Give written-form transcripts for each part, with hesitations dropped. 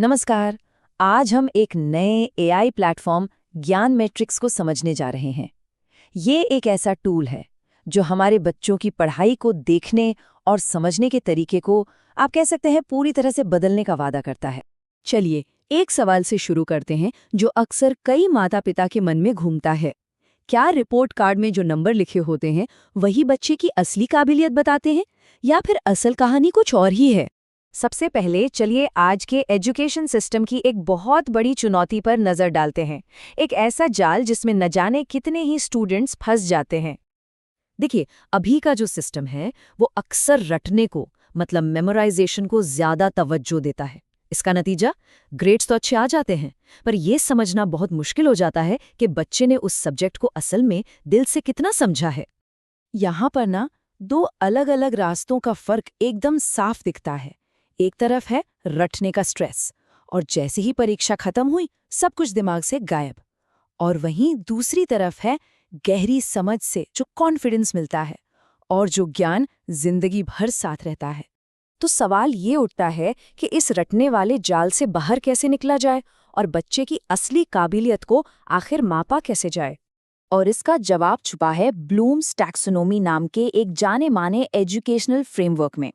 नमस्कार। आज हम एक नए एआई प्लेटफॉर्म ज्ञान मैट्रिक्स को समझने जा रहे हैं। ये एक ऐसा टूल है जो हमारे बच्चों की पढ़ाई को देखने और समझने के तरीके को आप कह सकते हैं पूरी तरह से बदलने का वादा करता है। चलिए एक सवाल से शुरू करते हैं जो अक्सर कई माता-पिता के मन में घूमता है। क्या रिपोर्ट कार्ड में जो नंबर लिखे होते हैं वही बच्चे की असली काबिलियत बताते हैं या फिर असल कहानी कुछ और ही है? सबसे पहले चलिए आज के एजुकेशन सिस्टम की एक बहुत बड़ी चुनौती पर नजर डालते हैं। एक ऐसा जाल जिसमें न जाने कितने ही स्टूडेंट्स फंस जाते हैं। देखिए, अभी का जो सिस्टम है वो अक्सर रटने को मतलब मेमोराइजेशन को ज्यादा तवज्जो देता है। इसका नतीजा ग्रेड्स तो अच्छे आ जाते हैं, पर यह समझना बहुत मुश्किल हो जाता है कि बच्चे ने उस सब्जेक्ट को असल में दिल से कितना समझा है। यहाँ पर ना दो अलग अलग रास्तों का फर्क एकदम साफ दिखता है। एक तरफ है रटने का स्ट्रेस, और जैसे ही परीक्षा खत्म हुई सब कुछ दिमाग से गायब। और वहीं दूसरी तरफ है गहरी समझ से जो कॉन्फिडेंस मिलता है और जो ज्ञान जिंदगी भर साथ रहता है। तो सवाल ये उठता है कि इस रटने वाले जाल से बाहर कैसे निकला जाए और बच्चे की असली काबिलियत को आखिर मापा कैसे जाए। और इसका जवाब छुपा है ब्लूम्स टैक्सोनॉमी नाम के एक जाने माने एजुकेशनल फ्रेमवर्क में।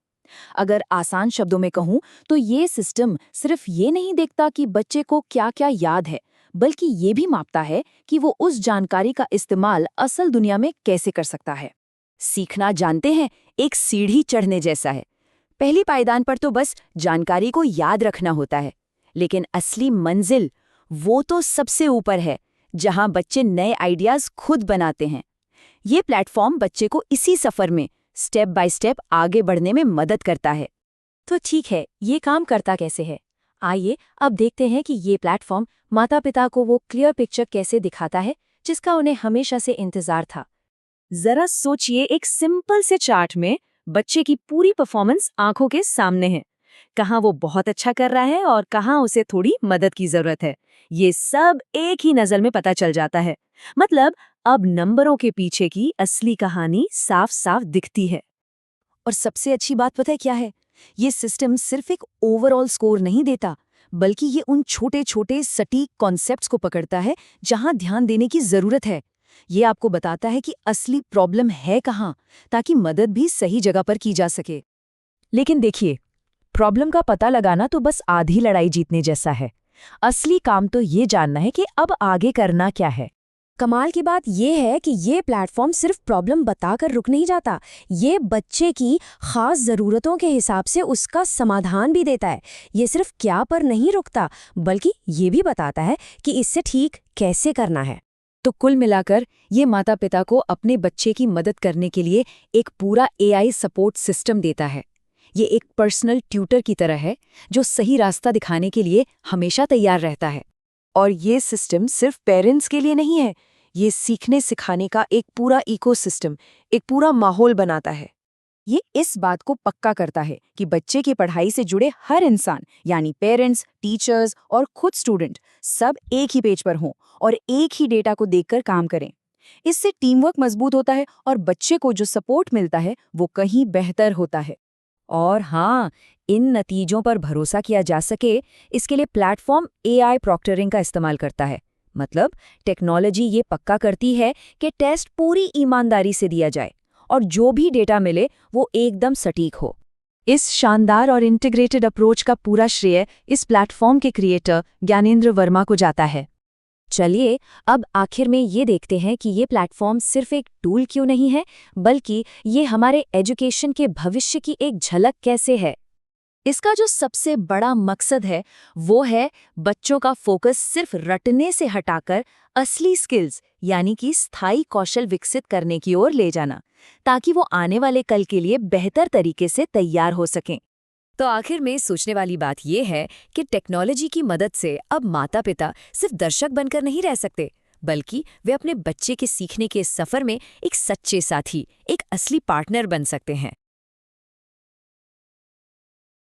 अगर आसान शब्दों में कहूं तो ये सिस्टम सिर्फ ये नहीं देखता कि बच्चे को क्या क्या याद है, बल्कि ये भी मापता है कि वो उस जानकारी का इस्तेमाल असल दुनिया में कैसे कर सकता है। सीखना, जानते हैं, एक सीढ़ी चढ़ने जैसा है। पहली पायदान पर तो बस जानकारी को याद रखना होता है, लेकिन असली मंजिल वो तो सबसे ऊपर है, जहां बच्चे नए आइडियाज खुद बनाते हैं। ये प्लेटफॉर्म बच्चे को इसी सफर में स्टेप बाय स्टेप आगे बढ़ने में मदद करता है। तो ठीक है, ये काम करता कैसे है? आइए अब देखते हैं कि ये प्लेटफॉर्म माता-पिता को वो क्लियर पिक्चर कैसे दिखाता है जिसका उन्हें हमेशा से इंतजार था। जरा सोचिए, एक सिंपल से चार्ट में बच्चे की पूरी परफॉर्मेंस आंखों के सामने है। कहाँ वो बहुत अच्छा कर रहा है और कहाँ उसे थोड़ी मदद की जरूरत है, ये सब एक ही नजर में पता चल जाता है। मतलब अब नंबरों के पीछे की असली कहानी साफ साफ दिखती है। और सबसे अच्छी बात पता है क्या है? ये सिस्टम सिर्फ एक ओवरऑल स्कोर नहीं देता, बल्कि ये उन छोटे छोटे सटीक कॉन्सेप्ट्स को पकड़ता है जहां ध्यान देने की जरूरत है। ये आपको बताता है कि असली प्रॉब्लम है कहाँ, ताकि मदद भी सही जगह पर की जा सके। लेकिन देखिए, प्रॉब्लम का पता लगाना तो बस आधी लड़ाई जीतने जैसा है। असली काम तो ये जानना है कि अब आगे करना क्या है। कमाल की बात यह है कि ये प्लेटफॉर्म सिर्फ प्रॉब्लम बताकर रुक नहीं जाता, ये बच्चे की खास ज़रूरतों के हिसाब से उसका समाधान भी देता है। ये सिर्फ क्या पर नहीं रुकता, बल्कि ये भी बताता है कि इससे ठीक कैसे करना है। तो कुल मिलाकर ये माता पिता को अपने बच्चे की मदद करने के लिए एक पूरा एआई सपोर्ट सिस्टम देता है। ये एक पर्सनल ट्यूटर की तरह है जो सही रास्ता दिखाने के लिए हमेशा तैयार रहता है। और ये सिस्टम सिर्फ पेरेंट्स के लिए नहीं है, ये सीखने सिखाने का एक पूरा इकोसिस्टम, एक पूरा माहौल बनाता है। ये इस बात को पक्का करता है कि बच्चे की पढ़ाई से जुड़े हर इंसान, यानी पेरेंट्स, टीचर्स और खुद स्टूडेंट, सब एक ही पेज पर हों और एक ही डेटा को देखकर काम करें। इससे टीम वर्क मजबूत होता है और बच्चे को जो सपोर्ट मिलता है वो कहीं बेहतर होता है। और हाँ, इन नतीजों पर भरोसा किया जा सके, इसके लिए प्लेटफॉर्म एआई प्रॉक्टरिंग का इस्तेमाल करता है। मतलब टेक्नोलॉजी ये पक्का करती है कि टेस्ट पूरी ईमानदारी से दिया जाए और जो भी डेटा मिले वो एकदम सटीक हो। इस शानदार और इंटीग्रेटेड अप्रोच का पूरा श्रेय इस प्लेटफॉर्म के क्रिएटर ज्ञानेंद्र वर्मा को जाता है। चलिए अब आखिर में ये देखते हैं कि ये प्लेटफॉर्म सिर्फ एक टूल क्यों नहीं है, बल्कि ये हमारे एजुकेशन के भविष्य की एक झलक कैसे है। इसका जो सबसे बड़ा मकसद है वो है बच्चों का फोकस सिर्फ रटने से हटाकर असली स्किल्स यानी कि स्थायी कौशल विकसित करने की ओर ले जाना, ताकि वो आने वाले कल के लिए बेहतर तरीके से तैयार हो सकें। तो आखिर में सोचने वाली बात यह है कि टेक्नोलॉजी की मदद से अब माता-पिता सिर्फ दर्शक बनकर नहीं रह सकते, बल्कि वे अपने बच्चे के सीखने के सफर में एक सच्चे साथी, एक असली पार्टनर बन सकते हैं।